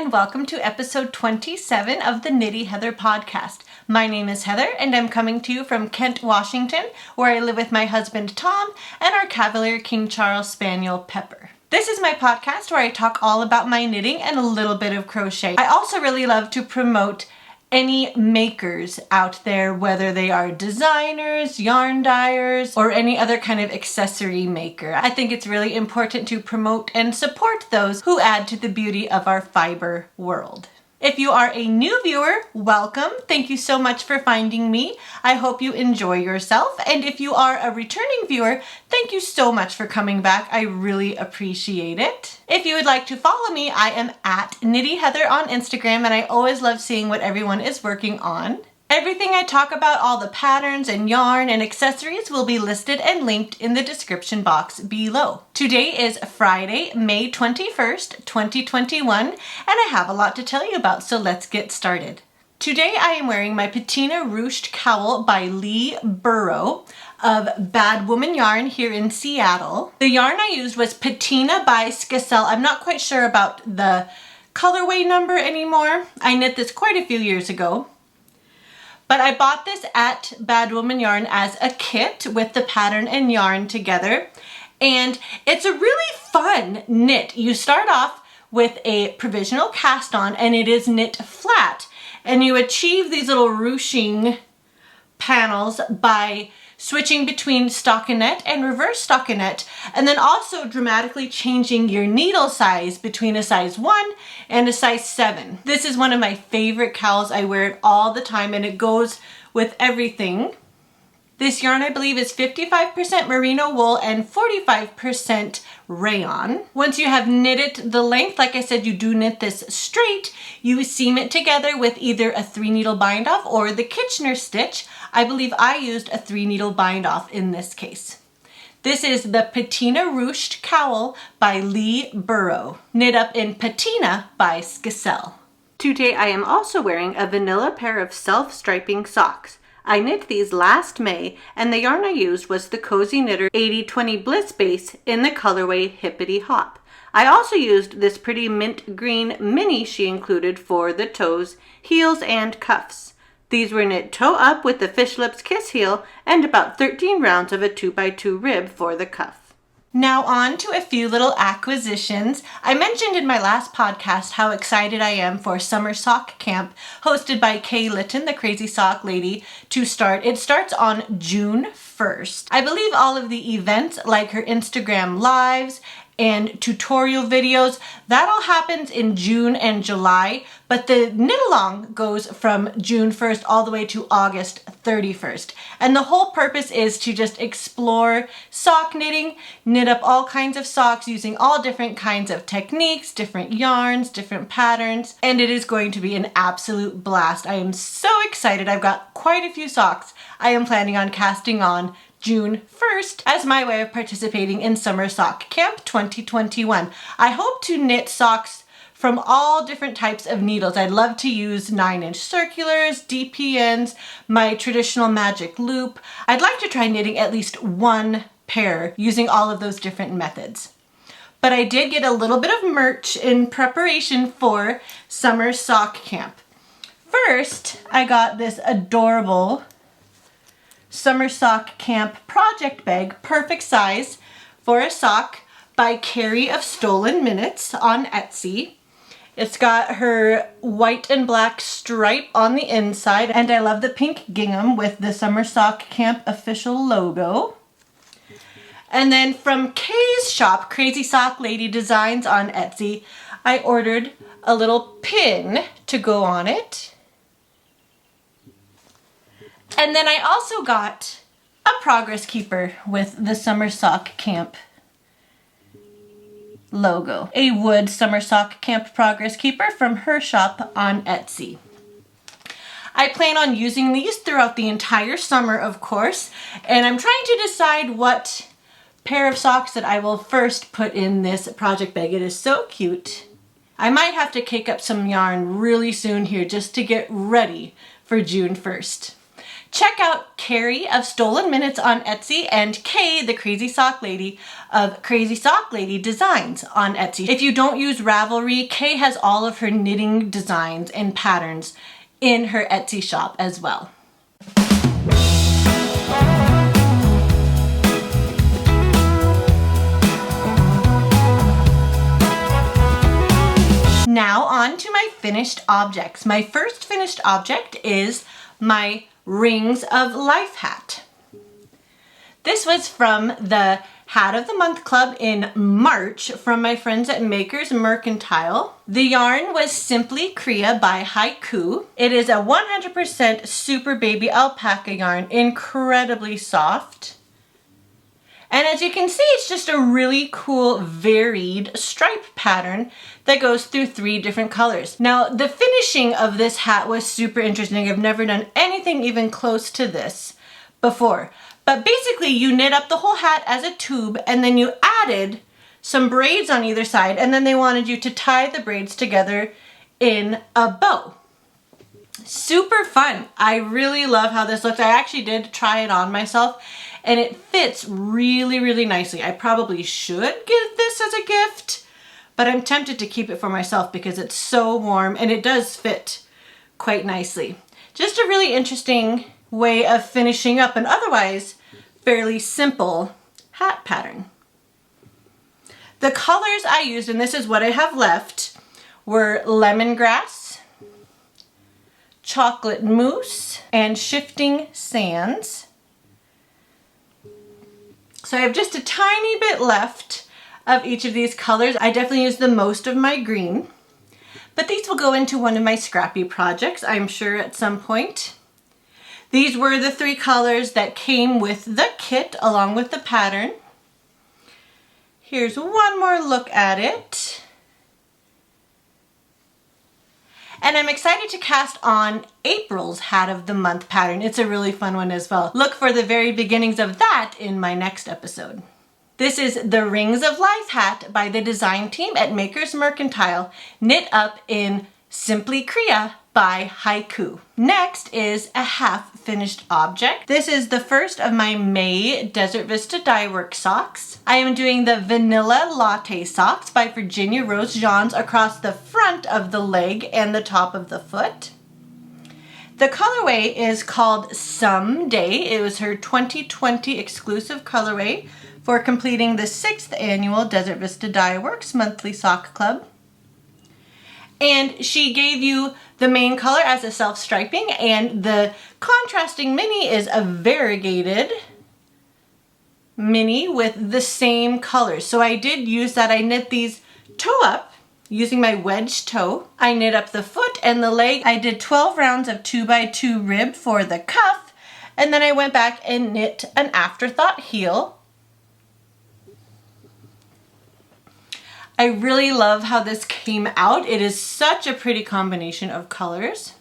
and welcome to episode 27 of the Knitty Heather podcast. My name is Heather and I'm coming to you from Kent, Washington, where I live with my husband Tom and our Cavalier King Charles Spaniel Pepper. This is my podcast where I talk all about my knitting and a little bit of crochet. I also really love to promote any makers out there, whether they are designers, yarn dyers, or any other kind of accessory maker. I think it's really important to promote and support those who add to the beauty of our fiber world. If you are a new viewer, welcome. Thank you so much for finding me. I hope you enjoy yourself. And if you are a returning viewer, thank you so much for coming back. I really appreciate it. If you would like to follow me, I am at Knitty Heather on Instagram, and I always love seeing what everyone is working on. Everything I talk about, all the patterns and yarn and accessories, will be listed and linked in the description box below. Today is Friday, May 21st, 2021, and I have a lot to tell you about, so let's get started. Today I am wearing my Patina Rouched Cowl by Burrow of Bad Woman Yarn here in Seattle. The yarn I used was Patina by Stonekeepers. I'm not quite sure about the colorway number anymore. I knit this quite a few years ago. But I bought this at Bad Woman Yarn as a kit with the pattern and yarn together. And it's a really fun knit. You start off with a provisional cast on and it is knit flat. And you achieve these little ruching panels by switching between stockinette and reverse stockinette, and then also dramatically changing your needle size between a size 1 and a size 7. This is one of my favorite cowls. I wear it all the time and it goes with everything. This yarn, I believe, is 55% merino wool and 45% rayon. Once you have knitted the length, like I said, you do knit this straight. You seam it together with either a 3-needle bind off or the Kitchener stitch. I believe I used a 3-needle bind off in this case. This is the Patina Rouched Cowl by Burrow, knit up in Patina by Stonekeepers. Today I am also wearing a vanilla pair of self-striping socks. I knit these last May, and the yarn I used was the Cozy Knitter 8020 Bliss Base in the colorway Hippity Hop. I also used this pretty mint green mini she included for the toes, heels, and cuffs. These were knit toe up with the Fish Lips Kiss heel and about 13 rounds of a 2x2 rib for the cuff. Now on to a few little acquisitions. I mentioned in my last podcast how excited I am for Summer Sock Camp hosted by Kay Litton, the Crazy Sock Lady, to start. It starts on June 1st. I believe all of the events like her Instagram lives and tutorial videos, that all happens in June and July, but the knit along goes from June 1st all the way to August 31st. And the whole purpose is to just explore sock knitting, knit up all kinds of socks using all different kinds of techniques, different yarns, different patterns, and it is going to be an absolute blast. I am so excited. I've got quite a few socks I am planning on casting on June 1st as my way of participating in Summer Sock Camp 2021. I hope to knit socks from all different types of needles. I'd love to use 9-inch circulars, DPNs, my traditional magic loop. I'd like to try knitting at least one pair using all of those different methods. But I did get a little bit of merch in preparation for Summer Sock Camp. First, I got this adorable Summer Sock Camp project bag, perfect size for a sock, by Carrie of Stolen Minutes on Etsy. It's got her white and black stripe on the inside, and I love the pink gingham with the Summer Sock Camp official logo. And then from Kay's shop, Crazy Sock Lady Designs on Etsy, I ordered a little pin to go on it. And then I also got a progress keeper with the Summer Sock Camp logo. A wood Summer Sock Camp progress keeper from her shop on Etsy. I plan on using these throughout the entire summer, of course, and I'm trying to decide what pair of socks that I will first put in this project bag. It is so cute. I might have to cake up some yarn really soon here just to get ready for June 1st. Check out Carrie of Stolen Minutes on Etsy and Kay, the Crazy Sock Lady of Crazy Sock Lady Designs on Etsy. If you don't use Ravelry, Kay has all of her knitting designs and patterns in her Etsy shop as well. Now on to my finished objects. My first finished object is my Rings of Life hat. This was from the Hat of the Month Club in March from my friends at Maker's Mercantile. The yarn was Simply Cria by Haiku. It is a 100% super baby alpaca yarn, incredibly soft. And as you can see, it's just a really cool varied stripe pattern that goes through 3 different colors. Now, the finishing of this hat was super interesting. I've never done anything even close to this before. But basically, you knit up the whole hat as a tube, and then you added some braids on either side, and then they wanted you to tie the braids together in a bow. Super fun. I really love how this looks. I actually did try it on myself, and it fits really, really nicely. I probably should give this as a gift, but I'm tempted to keep it for myself because it's so warm and it does fit quite nicely. Just a really interesting way of finishing up an otherwise fairly simple hat pattern. The colors I used, and this is what I have left, were lemongrass, chocolate mousse, and shifting sands. So I have just a tiny bit left of each of these colors. I definitely used the most of my green, but these will go into one of my scrappy projects, I'm sure, at some point. These were the 3 colors that came with the kit along with the pattern. Here's one more look at it. And I'm excited to cast on April's Hat of the Month pattern. It's a really fun one as well. Look for the very beginnings of that in my next episode. This is the Rings of Life hat by the design team at Maker's Mercantile, knit up in Simply Cria by Haiku. Next is a half finished object. This is the first of my May Desert Vista dye work socks. I am doing the Vanilla Latte socks by Virginia Rose Johns across the front of the leg and the top of the foot. The colorway is called Someday. It was her 2020 exclusive colorway for completing the 6th annual Desert Vista Dye Works monthly sock club. And she gave you the main color as a self-striping, and the contrasting mini is a variegated mini with the same colors. So I did use that. I knit these toe up using my wedge toe. I knit up the foot and the leg. I did 12 rounds of 2x2 rib for the cuff, and then I went back and knit an afterthought heel. I really love how this came out. It is such a pretty combination of colors.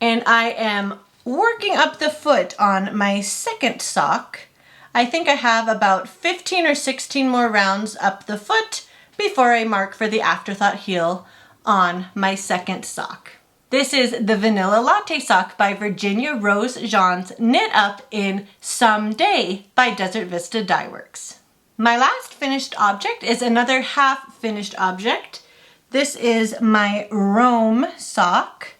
And I am working up the foot on my second sock. I think I have about 15 or 16 more rounds up the foot before I mark for the afterthought heel on my second sock. This is the Vanilla Latte sock by Virginia Rose Johns, knit up in Someday by Desert Vista Dye Works. My last finished object is another half finished object. This is my Rome sock,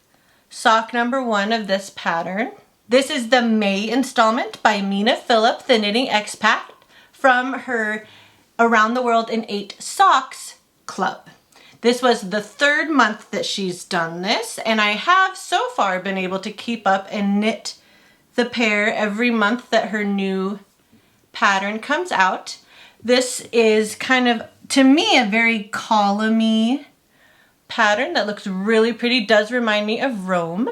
sock number 1 of this pattern. This is the May installment by Mina Phillip, the Knitting Expat, from her Around the World in 8 Socks club. This was the 3rd month that she's done this, and I have so far been able to keep up and knit the pair every month that her new pattern comes out. This is kind of, to me, a very column-y pattern that looks really pretty. Does remind me of Rome.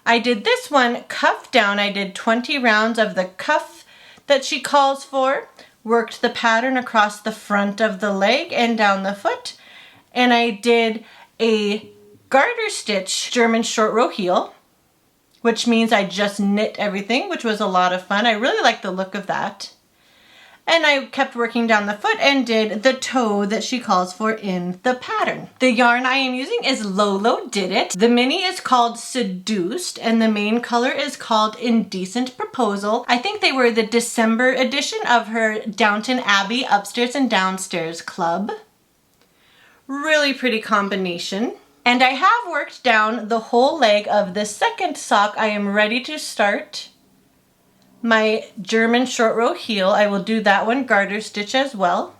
I did this one cuff down. I did 20 rounds of the cuff that she calls for. Worked the pattern across the front of the leg and down the foot. And I did a garter stitch German short row heel, which means I just knit everything, which was a lot of fun. I really like the look of that. and I kept working down the foot and did the toe that she calls for in the pattern. The yarn I am using is Lolo Did It. The mini is called Seduced and the main color is called Indecent Proposal. I think they were the December edition of her Downton Abbey Upstairs and Downstairs Club. Really pretty combination. And I have worked down the whole leg of the second sock. I am ready to start my German short row heel. I will do that one garter stitch as well.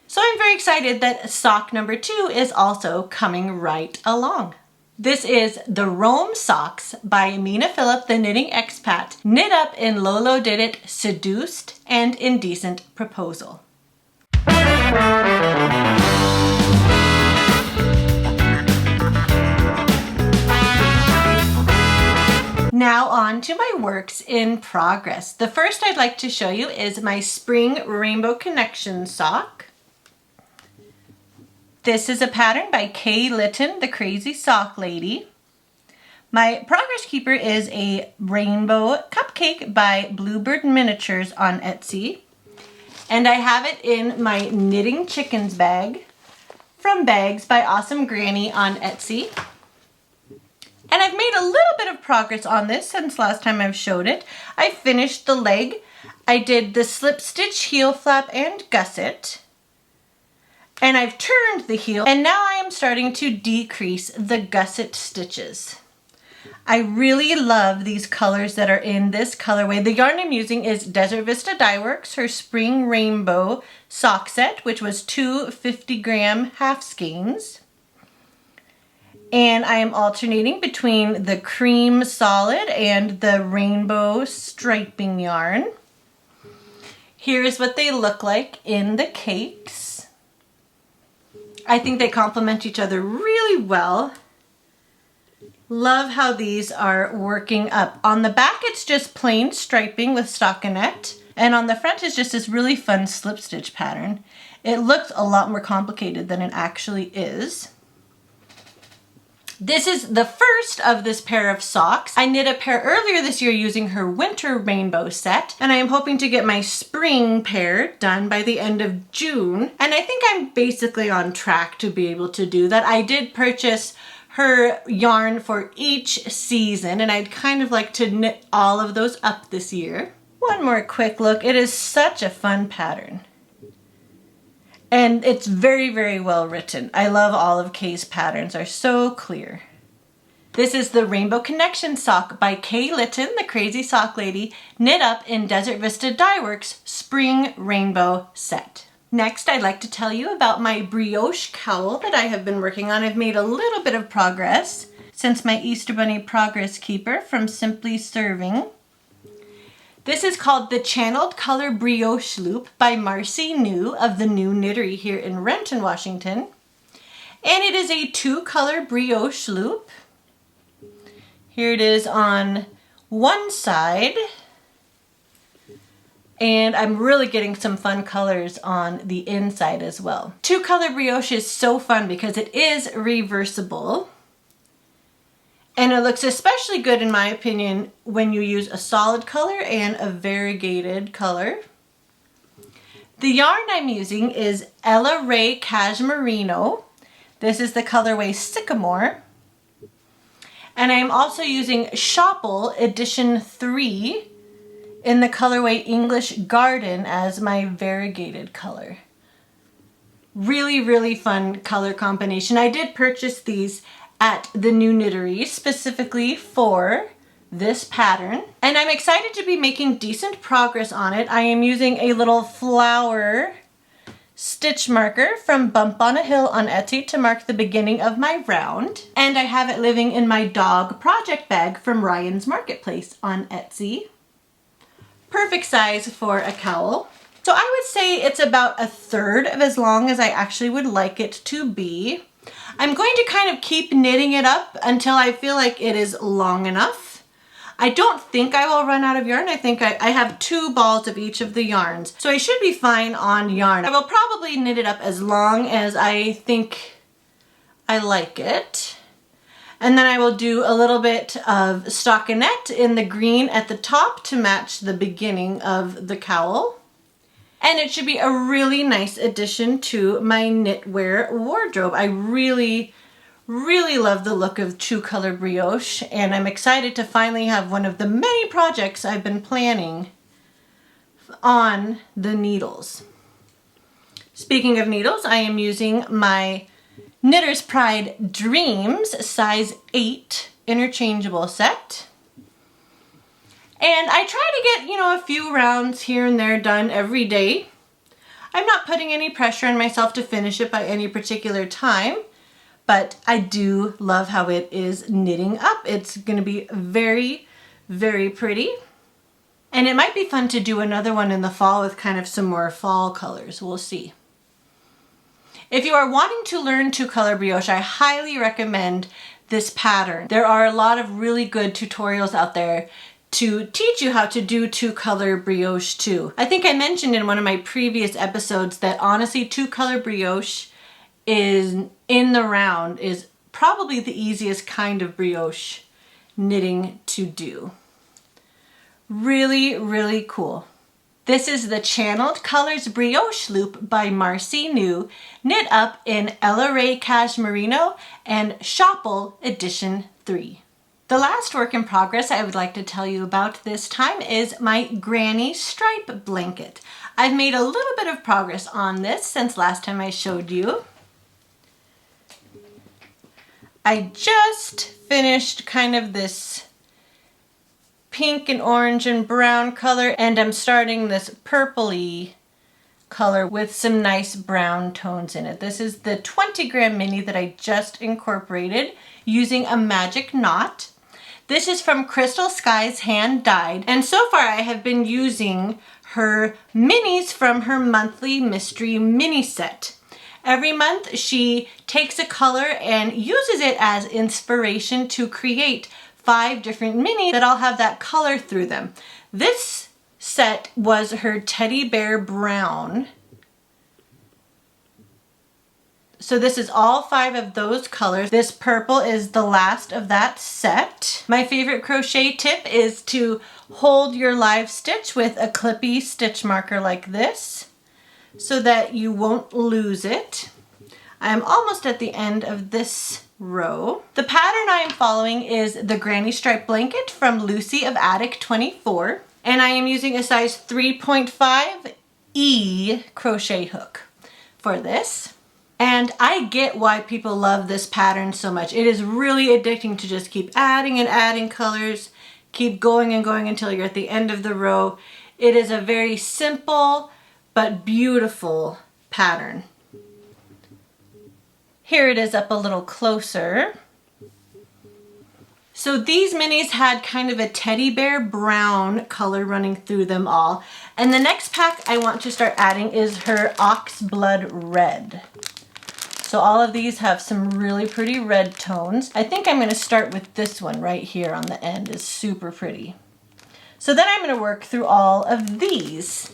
So I'm very excited that sock number 2 is also coming right along. This is the Rome Socks by Mina Phillip, the Knitting Expat, knit up in Lolo Did It, Seduced, and Indecent Proposal. Now on to my works in progress. The first I'd like to show you is my Spring Rainbow Connection sock. This is a pattern by Kay Litton, the Crazy Sock Lady. My progress keeper is a rainbow cupcake by Bluebird Miniatures on Etsy. And I have it in my Knitting Chickens bag from Bags by Awesome Granny on Etsy. And I've made a little bit of progress on this since last time I've showed it. I finished the leg. I did the slip stitch, heel flap, and gusset. And I've turned the heel, and now I am starting to decrease the gusset stitches. I really love these colors that are in this colorway. The yarn I'm using is Desert Vista Dye Works, her Spring Rainbow sock set, which was 2 50-gram half skeins. And I am alternating between the cream solid and the rainbow striping yarn. Here's what they look like in the cakes. I think they complement each other really well. Love how these are working up. On the back it's just plain striping with stockinette, and on the front is just this really fun slip stitch pattern. It looks a lot more complicated than it actually is. This is the first of this pair of socks. I knit a pair earlier this year using her winter rainbow set, and I am hoping to get my spring pair done by the end of June. And I think I'm basically on track to be able to do that. I did purchase her yarn for each season, and I'd kind of like to knit all of those up this year. One more quick look. It is such a fun pattern. And it's very, very well written. I love all of Kay's patterns, are so clear. This is the Rainbow Connection sock by Kay Litton, the Crazy Sock Lady, knit up in Desert Vista Dye Works Spring Rainbow set. Next, I'd like to tell you about my Brioche Cowl that I have been working on. I've made a little bit of progress since my Easter Bunny Progress Keeper from Simply Serving. This is called the Channeled Color Brioche Loop by Marcy New of the New Knittery here in Renton, Washington. And it is a 2-color brioche loop. Here it is on one side. And I'm really getting some fun colors on the inside as well. 2-color brioche is so fun because it is reversible. And it looks especially good, in my opinion, when you use a solid color and a variegated color. The yarn I'm using is Ella Rae Cashmerino. This is the colorway Sycamore. And I'm also using Shopple Edition 3 in the colorway English Garden as my variegated color. Really, really fun color combination. I did purchase these at the New Knittery specifically for this pattern, and I'm excited to be making decent progress on it. I am using a little flower stitch marker from Bump on a Hill on Etsy to mark the beginning of my round, and I have it living in my dog project bag from Ryan's Marketplace on Etsy. Perfect size for a cowl. So I would say it's about 1/3 of as long as I actually would like it to be. I'm going to kind of keep knitting it up until I feel like it is long enough. I don't think I will run out of yarn. I think I have 2 balls of each of the yarns, so I should be fine on yarn. I will probably knit it up as long as I think I like it. And then I will do a little bit of stockinette in the green at the top to match the beginning of the cowl. And it should be a really nice addition to my knitwear wardrobe. I really love the look of True Color Brioche, and I'm excited to finally have one of the many projects I've been planning on the needles. Speaking of needles, I am using my Knitter's Pride Dreams size 8 interchangeable set. And I try to get, a few rounds here and there done every day. I'm not putting any pressure on myself to finish it by any particular time, but I do love how it is knitting up. It's going to be very, very pretty. And it might be fun to do another one in the fall with kind of some more fall colors. We'll see. If you are wanting to learn True Color Brioche, I highly recommend this pattern. There are a lot of really good tutorials out there to teach you how to do True Color Brioche too. I think I mentioned in one of my previous episodes that honestly True Color Brioche is in the round is probably the easiest kind of brioche knitting to do. Really cool. This is the Channeled Colors Brioche Loop by Marcy New, knit up in Ella Rae Cashmerino and Shopple Edition 3. The last work in progress I would like to tell you about this time is my granny stripe blanket. I've made a little bit of progress on this since last time I showed you. I just finished kind of this pink and orange and brown color, and I'm starting this purpley color with some nice brown tones in it. This is the 20-gram mini that I just incorporated using a magic knot. This is from Crystal Skies Hand Dyed, and so far I have been using her minis from her monthly mystery mini set. Every month she takes a color and uses it as inspiration to create 5 different minis that all have that color through them. This set was her teddy bear brown. So this is all 5 of those colors. This purple is the last of that set. My favorite crochet tip is to hold your live stitch with a clippy stitch marker like this so that you won't lose it. I am almost at the end of this row. The pattern I am following is the Granny Stripe Blanket from Lucy of Attic 24, and I am using a size 3.5 E crochet hook for this. And I get why people love this pattern so much. It is really addicting to just keep adding and adding colors, keep going and going until you're at the end of the row. It is a very simple but beautiful pattern. Here it is up a little closer. So these minis had kind of a teddy bear brown color running through them all. And the next pack I want to start adding is her Ox Blood Red. So all of these have some really pretty red tones. I think I'm going to start with this one right here on the end. It's super pretty. So then I'm going to work through all of these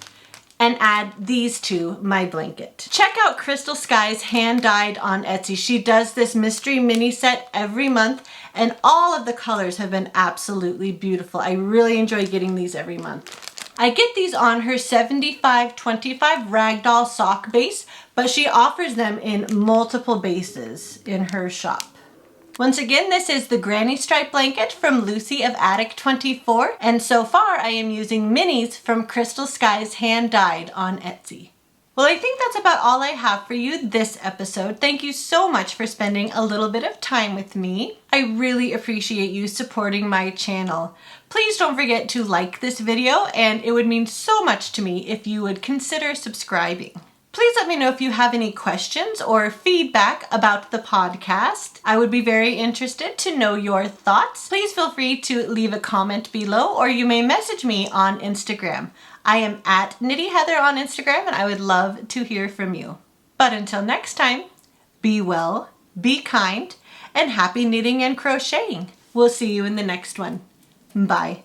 and add these to my blanket. Check out Crystal Skies Hand Dyed on Etsy. She does this mystery mini set every month, and all of the colors have been absolutely beautiful. I really enjoy getting these every month. I get these on her 75/25 ragdoll sock base, but she offers them in multiple bases in her shop. Once again, this is the Granny Stripe Blanket from Lucy of Attic 24, and so far I am using minis from Crystal Skies Hand Dyed on Etsy. Well, I think that's about all I have for you this episode. Thank you so much for spending a little bit of time with me. I really appreciate you supporting my channel. Please don't forget to like this video, and it would mean so much to me if you would consider subscribing. Please let me know if you have any questions or feedback about the podcast. I would be very interested to know your thoughts. Please feel free to leave a comment below, or you may message me on Instagram. I am at Knitty Heather on Instagram, and I would love to hear from you. But until next time, be well, be kind, and happy knitting and crocheting. We'll see you in the next one. Bye.